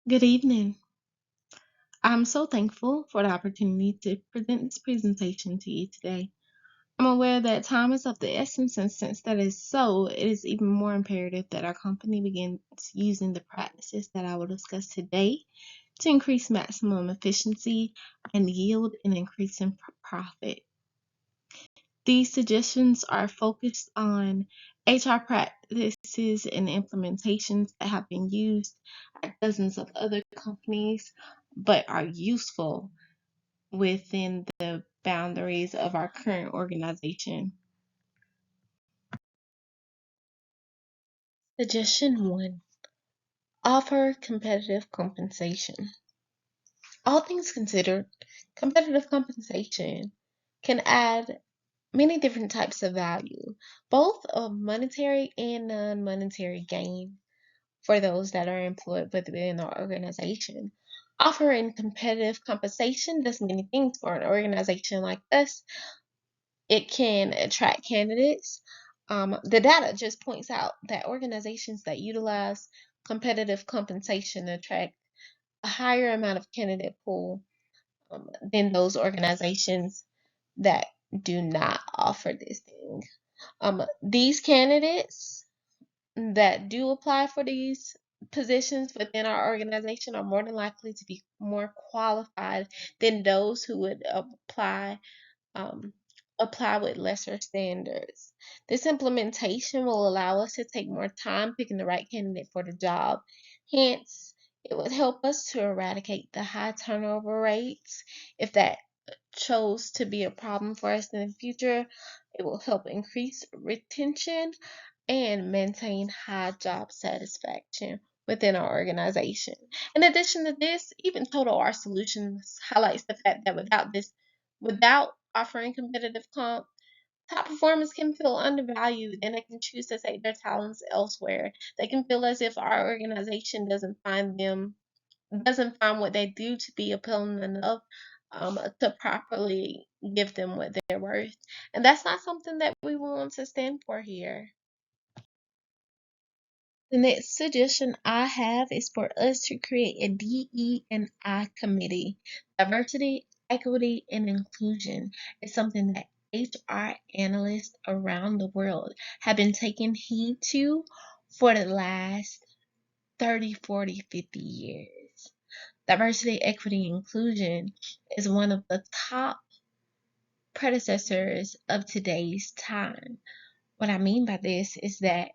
Good evening. I'm so thankful for the opportunity to present this presentation to you today. I'm aware that time is of the essence, and since that is so, it is even more imperative that our company begins using the practices that I will discuss today to increase maximum efficiency and yield and increase in profit. These suggestions are focused on HR practices and implementations that have been used at dozens of other companies but are useful within the boundaries of our current organization. Suggestion 1: offer competitive compensation. All things considered, competitive compensation can add many different types of value, both of monetary and non monetary gain for those that are employed within our organization. Offering competitive compensation does many things for an organization like us. It can attract candidates. The data just points out that organizations that utilize competitive compensation attract a higher amount of candidate pool than those organizations that do not offer this thing. These candidates that do apply for these positions within our organization are more than likely to be more qualified than those who would um, apply with lesser standards. This implementation will allow us to take more time picking the right candidate for the job. Hence, it would help us to eradicate the high turnover rates. If that chose to be a problem for us in the future, it will help increase retention and maintain high job satisfaction within our organization. In addition to this, even Total R Solutions highlights the fact that without offering competitive comp, top performers can feel undervalued and they can choose to take their talents elsewhere. They can feel as if our organization doesn't find what they do to be appealing enough to properly give them what they're worth. And that's not something that we want to stand for here. The next suggestion I have is for us to create a DE&I committee. Diversity, equity, and inclusion is something that HR analysts around the world have been taking heed to for the last 30, 40, 50 years. Diversity, equity, inclusion is one of the top predecessors of today's time. What I mean by this is that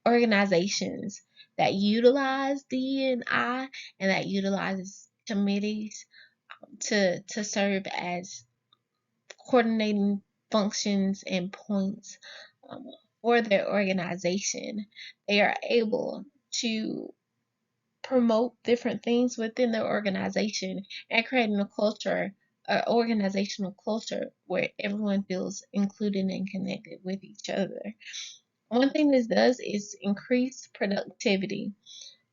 organizations that utilize D&I and that utilizes committees to serve as coordinating functions and points um, for their organization, they are able to promote different things within the organization and creating a culture, an organizational culture where everyone feels included and connected with each other. One thing this does is increase productivity.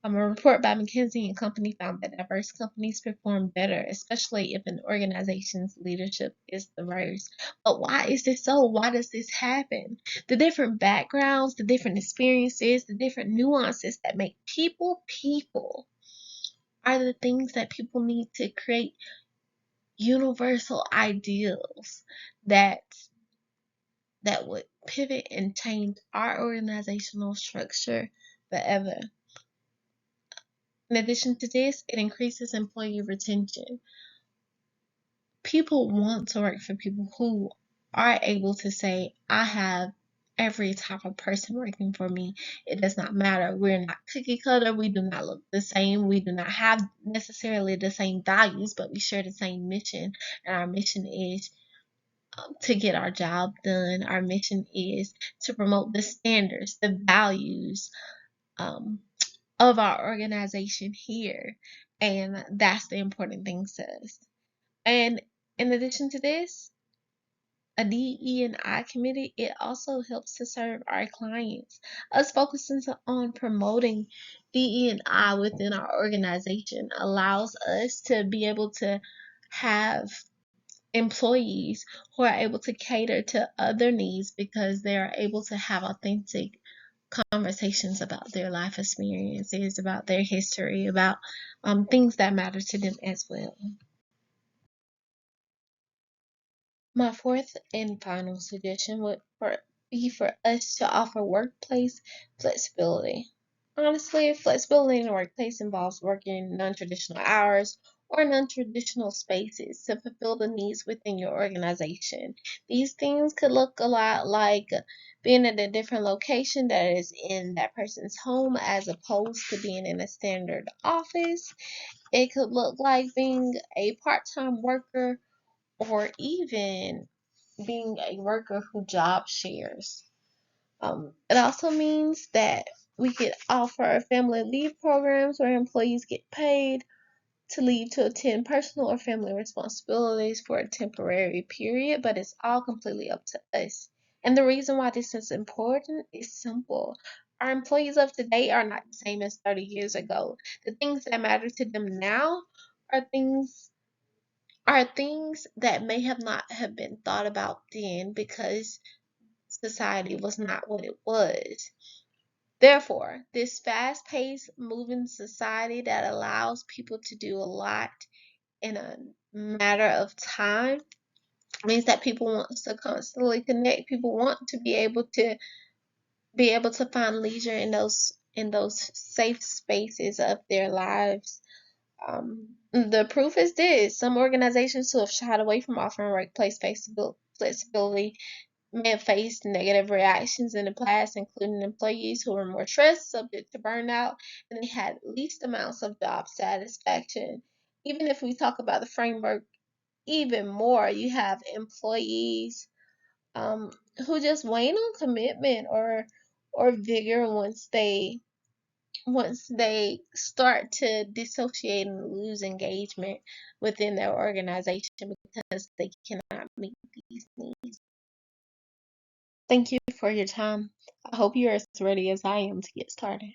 A report by McKinsey and Company found that diverse companies perform better, especially if an organization's leadership is diverse. But why is this so? Why does this happen? The different backgrounds, the different experiences, the different nuances that make people people are the things that people need to create universal ideals that would pivot and change our organizational structure forever. In addition to this, it increases employee retention. People want to work for people who are able to say, I have every type of person working for me. It does not matter. We're not cookie cutter. We do not look the same. We do not have necessarily the same values, but we share the same mission. And our mission is to get our job done. Our mission is to promote the standards, the values um, of our organization here. And that's the important thing to us. And in addition to this, a DE&I committee, it also helps to serve our clients. Us focusing on promoting DE&I within our organization allows us to be able to have employees who are able to cater to other needs because they are able to have authentic conversations about their life experiences, about their history, about things that matter to them as well. My fourth and final suggestion would be for us to offer workplace flexibility. Honestly, flexibility in the workplace involves working non-traditional hours or non-traditional spaces to fulfill the needs within your organization. These things could look a lot like being at a different location that is in that person's home as opposed to being in a standard office. It could look like being a part-time worker or even being a worker who job shares. It also means that we could offer family leave programs where employees get paid to leave to attend personal or family responsibilities for a temporary period, but it's all completely up to us. And the reason why this is important is simple. Our employees of today are not the same as 30 years ago. The things that matter to them now are things that may have not have been thought about then because society was not what it was. Therefore, this fast-paced, moving society that allows people to do a lot in a matter of time means that people want to constantly connect. People want to be able to find leisure in those safe spaces of their lives. The proof is this: some organizations who have shied away from offering workplace flexibility may have faced negative reactions in the past, including employees who were more stressed, subject to burnout, and they had least amounts of job satisfaction. Even if we talk about the framework even more, you have employees who just wane on commitment or vigor once they start to dissociate and lose engagement within their organization because they cannot meet these needs. Thank you for your time. I hope you're as ready as I am to get started.